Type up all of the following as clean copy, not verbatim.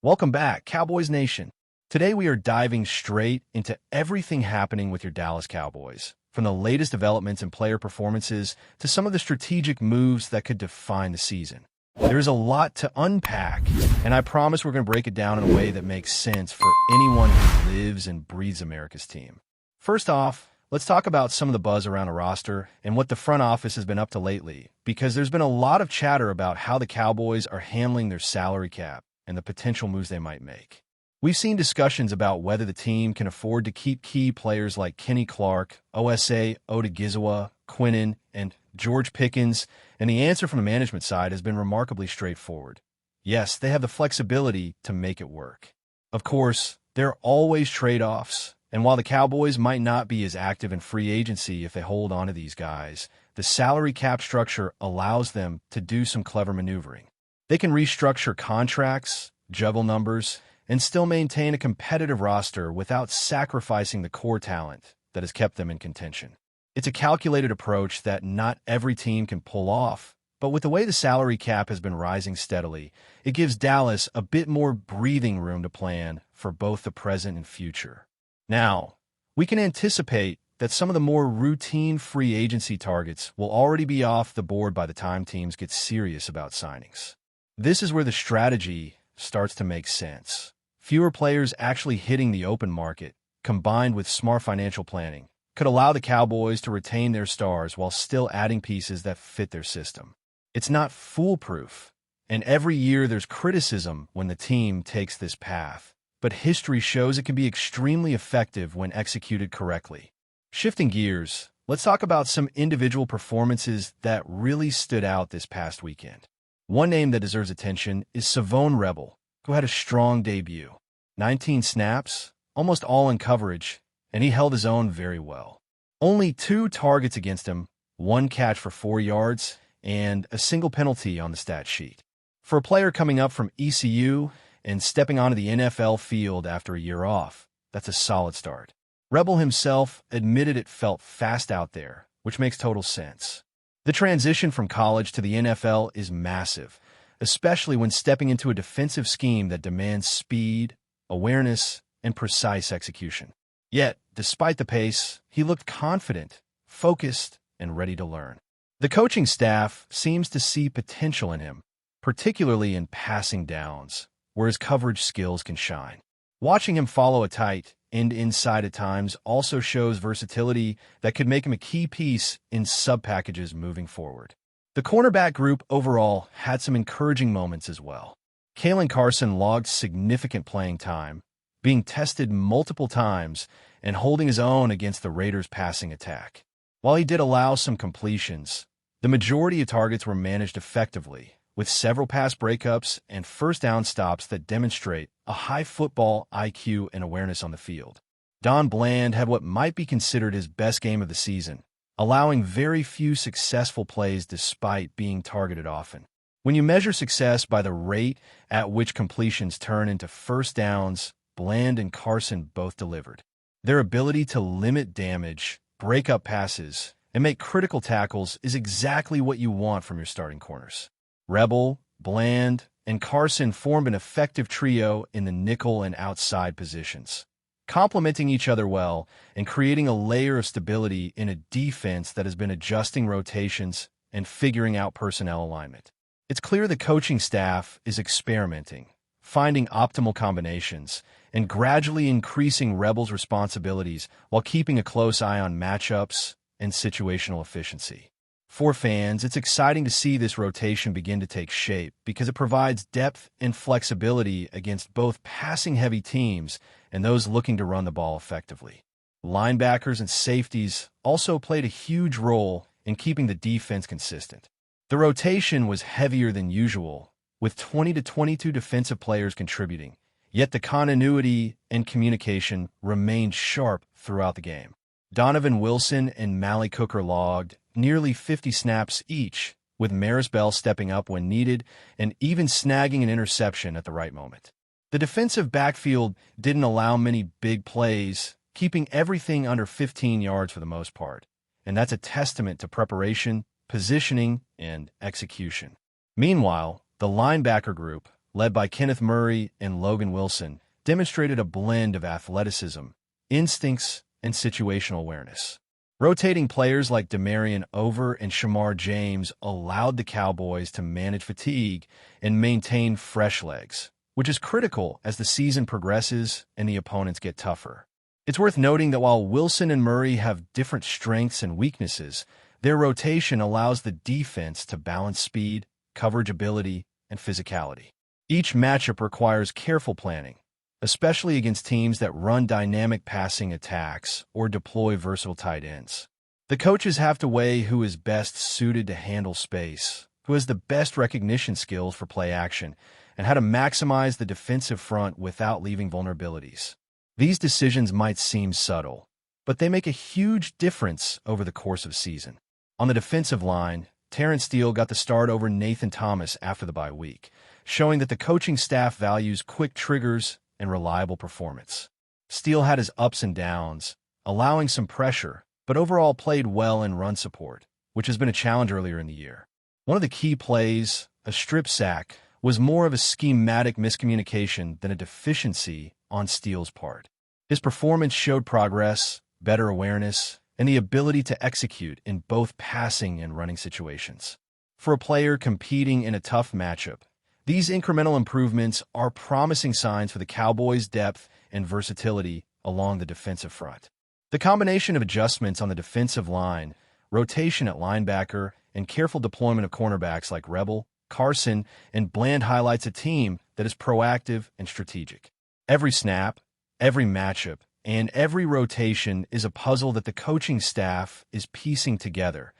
Welcome back, Cowboys Nation. Today we are diving straight into everything happening with your Dallas Cowboys, from the latest developments in player performances to some of the strategic moves that could define the season. There's a lot to unpack, and I promise we're going to break it down in a way that makes sense for anyone who lives and breathes America's team. First off, let's talk about some of the buzz around a roster and what the front office has been up to lately, because there's been a lot of chatter about how the Cowboys are handling their salary cap and the potential moves they might make. We've seen discussions about whether the team can afford to keep key players like Kenny Clark, OSA, Odigizua, Quinnen, and George Pickens, and the answer from the management side has been remarkably straightforward. Yes, they have the flexibility to make it work. Of course, there are always trade-offs, and while the Cowboys might not be as active in free agency if they hold on to these guys, the salary cap structure allows them to do some clever maneuvering. They can restructure contracts, juggle numbers, and still maintain a competitive roster without sacrificing the core talent that has kept them in contention. It's a calculated approach that not every team can pull off, but with the way the salary cap has been rising steadily, it gives Dallas a bit more breathing room to plan for both the present and future. Now, we can anticipate that some of the more routine free agency targets will already be off the board by the time teams get serious about signings. This is where the strategy starts to make sense. Fewer players actually hitting the open market, combined with smart financial planning, could allow the Cowboys to retain their stars while still adding pieces that fit their system. It's not foolproof, and every year there's criticism when the team takes this path, but history shows it can be extremely effective when executed correctly. Shifting gears, let's talk about some individual performances that really stood out this past weekend. One name that deserves attention is Savone Rebel, who had a strong debut. 19 snaps, almost all in coverage, and he held his own very well. Only 2 targets against him, 1 catch for 4 yards, and a single penalty on the stat sheet. For a player coming up from ECU and stepping onto the NFL field after a year off, that's a solid start. Rebel himself admitted it felt fast out there, which makes total sense. The transition from college to the NFL is massive, especially when stepping into a defensive scheme that demands speed, awareness, and precise execution. Yet, despite the pace, he looked confident, focused, and ready to learn. The coaching staff seems to see potential in him, particularly in passing downs, where his coverage skills can shine. Watching him follow a tight end inside at times also shows versatility that could make him a key piece in sub-packages moving forward. The cornerback group overall had some encouraging moments as well. Kalen Carson logged significant playing time, being tested multiple times and holding his own against the Raiders' passing attack. While he did allow some completions, the majority of targets were managed effectively, with several pass breakups and first down stops that demonstrate a high football IQ and awareness on the field. Don Bland had what might be considered his best game of the season, allowing very few successful plays despite being targeted often. When you measure success by the rate at which completions turn into first downs, Bland and Carson both delivered. Their ability to limit damage, break up passes, and make critical tackles is exactly what you want from your starting corners. Rebel, Bland, and Carson formed an effective trio in the nickel and outside positions, complementing each other well and creating a layer of stability in a defense that has been adjusting rotations and figuring out personnel alignment. It's clear the coaching staff is experimenting, finding optimal combinations, and gradually increasing Rebel's responsibilities while keeping a close eye on matchups and situational efficiency. For fans, it's exciting to see this rotation begin to take shape because it provides depth and flexibility against both passing-heavy teams and those looking to run the ball effectively. Linebackers and safeties also played a huge role in keeping the defense consistent. The rotation was heavier than usual, with 20 to 22 defensive players contributing, yet the continuity and communication remained sharp throughout the game. Donovan Wilson and Malik Hooker logged nearly 50 snaps each, with Maris Bell stepping up when needed and even snagging an interception at the right moment. The defensive backfield didn't allow many big plays, keeping everything under 15 yards for the most part, and that's a testament to preparation, positioning, and execution. Meanwhile, the linebacker group, led by Kenneth Murray and Logan Wilson, demonstrated a blend of athleticism, instincts, and situational awareness. Rotating players like Demarion Over and Shamar James allowed the Cowboys to manage fatigue and maintain fresh legs, which is critical as the season progresses and the opponents get tougher. It's worth noting that while Wilson and Murray have different strengths and weaknesses, their rotation allows the defense to balance speed, coverage ability, and physicality. Each matchup requires careful planning, especially against teams that run dynamic passing attacks or deploy versatile tight ends. The coaches have to weigh who is best suited to handle space, who has the best recognition skills for play action, and how to maximize the defensive front without leaving vulnerabilities. These decisions might seem subtle, but they make a huge difference over the course of the season. On the defensive line, Terrence Steele got the start over Nathan Thomas after the bye week, showing that the coaching staff values quick triggers and reliable performance. Steele had his ups and downs, allowing some pressure, but overall played well in run support, which has been a challenge earlier in the year. One of the key plays, a strip sack, was more of a schematic miscommunication than a deficiency on Steele's part. His performance showed progress, better awareness, and the ability to execute in both passing and running situations. For a player competing in a tough matchup, these incremental improvements are promising signs for the Cowboys' depth and versatility along the defensive front. The combination of adjustments on the defensive line, rotation at linebacker, and careful deployment of cornerbacks like Rebel, Carson, and Bland highlights a team that is proactive and strategic. Every snap, every matchup, and every rotation is a puzzle that the coaching staff is piecing together,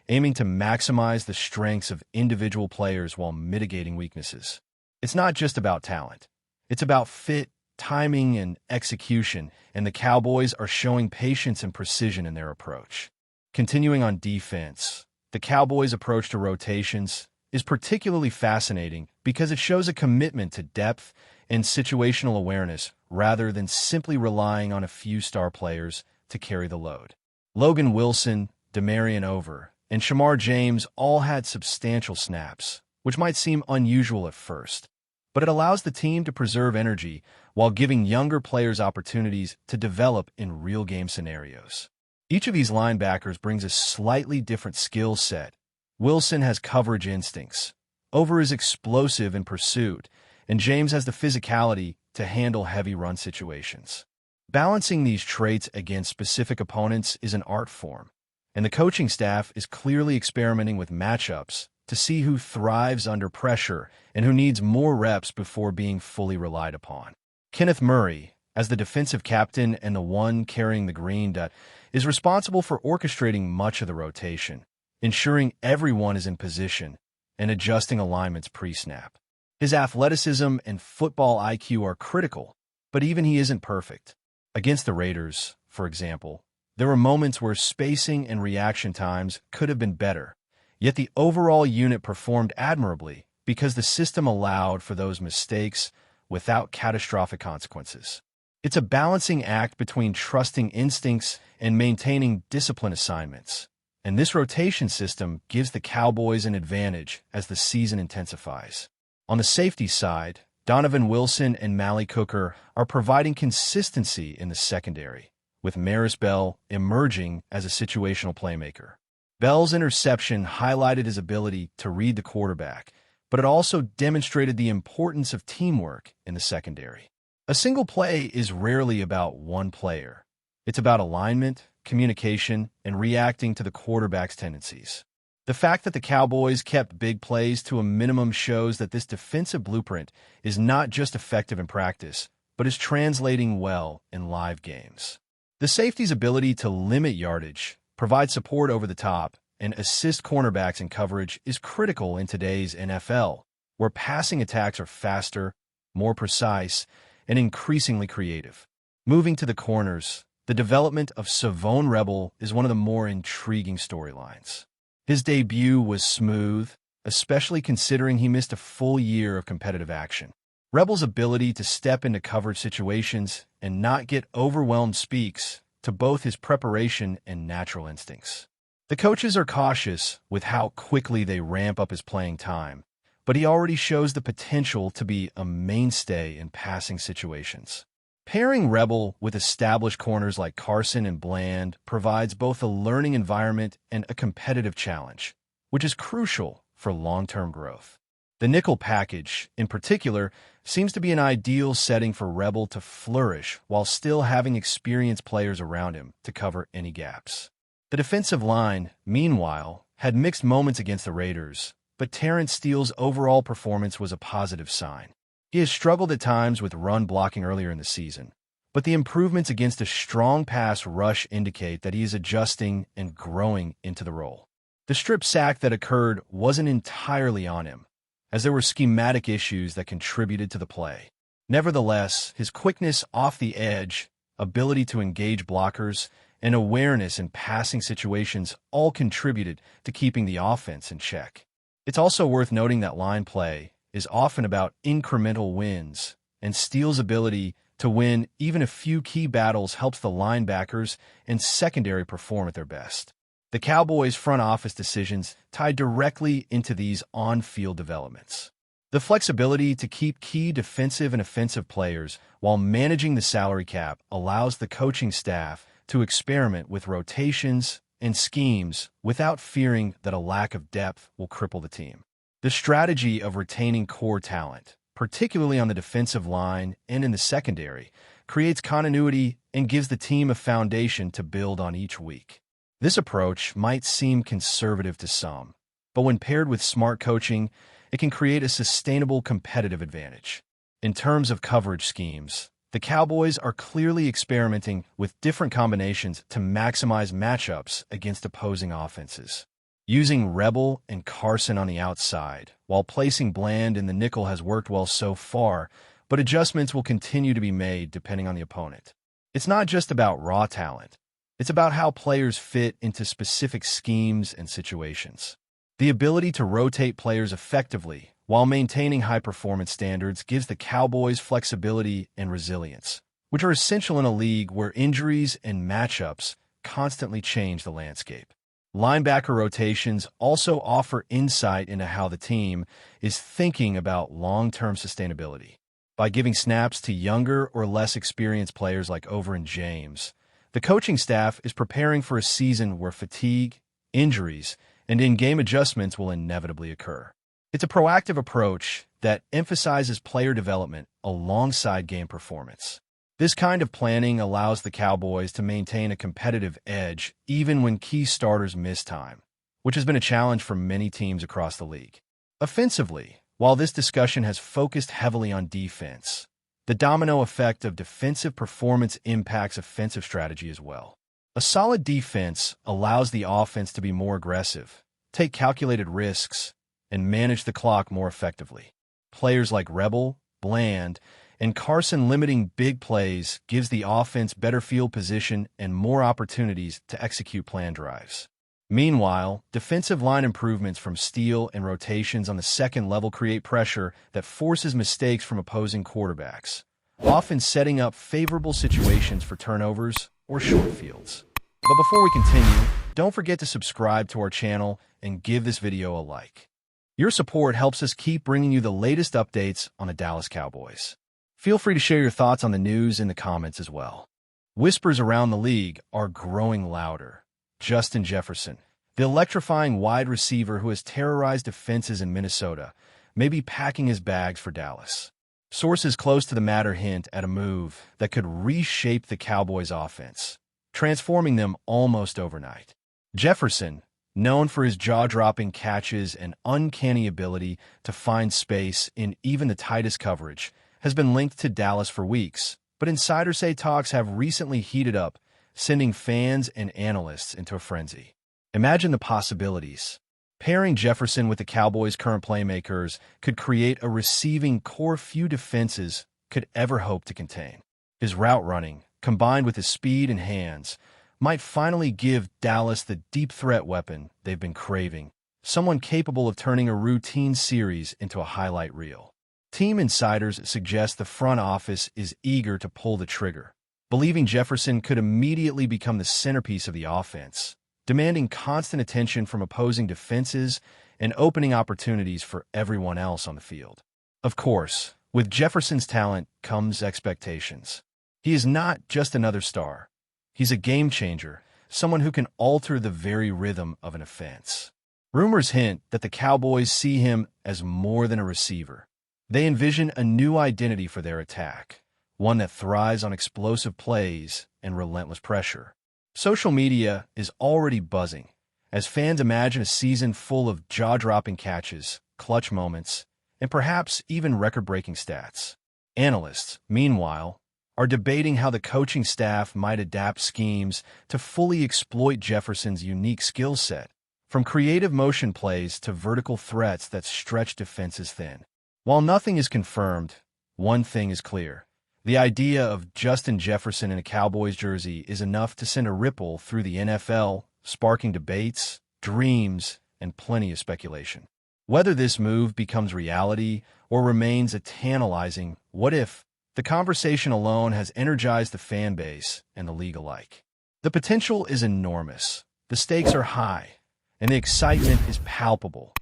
aiming to maximize the strengths of individual players while mitigating weaknesses. It's not just about talent. It's about fit, timing, and execution, and the Cowboys are showing patience and precision in their approach. Continuing on defense, the Cowboys' approach to rotations is particularly fascinating because it shows a commitment to depth and situational awareness rather than simply relying on a few star players to carry the load. Logan Wilson, Demarion Over, and Shamar James all had substantial snaps, which might seem unusual at first, but it allows the team to preserve energy while giving younger players opportunities to develop in real-game scenarios. Each of these linebackers brings a slightly different skill set. Wilson has coverage instincts, Over is explosive in pursuit, and James has the physicality to handle heavy run situations. Balancing these traits against specific opponents is an art form, and the coaching staff is clearly experimenting with matchups to see who thrives under pressure and who needs more reps before being fully relied upon. Kenneth Murray, as the defensive captain and the one carrying the green dot, is responsible for orchestrating much of the rotation, ensuring everyone is in position and adjusting alignments pre-snap. His athleticism and football IQ are critical, but even he isn't perfect. Against the Raiders, for example, there were moments where spacing and reaction times could have been better, yet the overall unit performed admirably because the system allowed for those mistakes without catastrophic consequences. It's a balancing act between trusting instincts and maintaining discipline assignments, and this rotation system gives the Cowboys an advantage as the season intensifies. On the safety side, Donovan Wilson and Malik Cooker are providing consistency in the secondary, with Maris Bell emerging as a situational playmaker. Bell's interception highlighted his ability to read the quarterback, but it also demonstrated the importance of teamwork in the secondary. A single play is rarely about one player. It's about alignment, communication, and reacting to the quarterback's tendencies. The fact that the Cowboys kept big plays to a minimum shows that this defensive blueprint is not just effective in practice, but is translating well in live games. The safety's ability to limit yardage, provide support over the top, and assist cornerbacks in coverage is critical in today's NFL, where passing attacks are faster, more precise, and increasingly creative. Moving to the corners, the development of Savone Rebel is one of the more intriguing storylines. His debut was smooth, especially considering he missed a full year of competitive action. Rebel's ability to step into coverage situations and not get overwhelmed speaks to both his preparation and natural instincts. The coaches are cautious with how quickly they ramp up his playing time, but he already shows the potential to be a mainstay in passing situations. Pairing Rebel with established corners like Carson and Bland provides both a learning environment and a competitive challenge, which is crucial for long-term growth. The nickel package, in particular, seems to be an ideal setting for Rebel to flourish while still having experienced players around him to cover any gaps. The defensive line, meanwhile, had mixed moments against the Raiders, but Terrence Steele's overall performance was a positive sign. He has struggled at times with run blocking earlier in the season, but the improvements against a strong pass rush indicate that he is adjusting and growing into the role. The strip sack that occurred wasn't entirely on him, as there were schematic issues that contributed to the play. Nevertheless, his quickness off the edge, ability to engage blockers, and awareness in passing situations all contributed to keeping the offense in check. It's also worth noting that line play is often about incremental wins, and Steele's ability to win even a few key battles helps the linebackers and secondary perform at their best. The Cowboys' front office decisions tie directly into these on-field developments. The flexibility to keep key defensive and offensive players while managing the salary cap allows the coaching staff to experiment with rotations and schemes without fearing that a lack of depth will cripple the team. The strategy of retaining core talent, particularly on the defensive line and in the secondary, creates continuity and gives the team a foundation to build on each week. This approach might seem conservative to some, but when paired with smart coaching, it can create a sustainable competitive advantage. In terms of coverage schemes, the Cowboys are clearly experimenting with different combinations to maximize matchups against opposing offenses. Using Rebel and Carson on the outside, while placing Bland in the nickel has worked well so far, but adjustments will continue to be made depending on the opponent. It's not just about raw talent. It's about how players fit into specific schemes and situations. The ability to rotate players effectively while maintaining high-performance standards gives the Cowboys flexibility and resilience, which are essential in a league where injuries and matchups constantly change the landscape. Linebacker rotations also offer insight into how the team is thinking about long-term sustainability. By giving snaps to younger or less experienced players like Over and James, the coaching staff is preparing for a season where fatigue, injuries, and in-game adjustments will inevitably occur. It's a proactive approach that emphasizes player development alongside game performance. This kind of planning allows the Cowboys to maintain a competitive edge even when key starters miss time, which has been a challenge for many teams across the league. Offensively, while this discussion has focused heavily on defense, the domino effect of defensive performance impacts offensive strategy as well. A solid defense allows the offense to be more aggressive, take calculated risks, and manage the clock more effectively. Players like Rebel, Bland, and Carson limiting big plays gives the offense better field position and more opportunities to execute planned drives. Meanwhile, defensive line improvements from Steele and rotations on the second level create pressure that forces mistakes from opposing quarterbacks, often setting up favorable situations for turnovers or short fields. But before we continue, don't forget to subscribe to our channel and give this video a like. Your support helps us keep bringing you the latest updates on the Dallas Cowboys. Feel free to share your thoughts on the news in the comments as well. Whispers around the league are growing louder. Justin Jefferson, the electrifying wide receiver who has terrorized defenses in Minnesota, may be packing his bags for Dallas. Sources close to the matter hint at a move that could reshape the Cowboys' offense, transforming them almost overnight. Jefferson, known for his jaw-dropping catches and uncanny ability to find space in even the tightest coverage, has been linked to Dallas for weeks, but insiders say talks have recently heated up, sending fans and analysts into a frenzy. Imagine the possibilities. Pairing Jefferson with the Cowboys' current playmakers could create a receiving core few defenses could ever hope to contain. His route running, combined with his speed and hands, might finally give Dallas the deep threat weapon they've been craving, someone capable of turning a routine series into a highlight reel. Team insiders suggest the front office is eager to pull the trigger, believing Jefferson could immediately become the centerpiece of the offense, demanding constant attention from opposing defenses and opening opportunities for everyone else on the field. Of course, with Jefferson's talent comes expectations. He is not just another star. He's a game changer, someone who can alter the very rhythm of an offense. Rumors hint that the Cowboys see him as more than a receiver. They envision a new identity for their attack, one that thrives on explosive plays and relentless pressure. Social media is already buzzing as fans imagine a season full of jaw-dropping catches, clutch moments, and perhaps even record-breaking stats. Analysts, meanwhile, are debating how the coaching staff might adapt schemes to fully exploit Jefferson's unique skill set, from creative motion plays to vertical threats that stretch defenses thin. While nothing is confirmed, one thing is clear. The idea of Justin Jefferson in a Cowboys jersey is enough to send a ripple through the NFL, sparking debates, dreams, and plenty of speculation. Whether this move becomes reality or remains a tantalizing what if, the conversation alone has energized the fan base and the league alike. The potential is enormous, the stakes are high, and the excitement is palpable.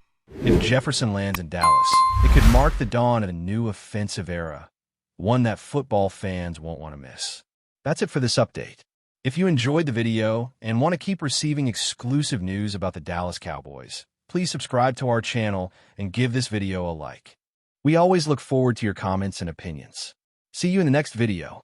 If Jefferson lands in Dallas, it could mark the dawn of a new offensive era, one that football fans won't want to miss. That's it for this update. If you enjoyed the video and want to keep receiving exclusive news about the Dallas Cowboys, please subscribe to our channel and give this video a like. We always look forward to your comments and opinions. See you in the next video.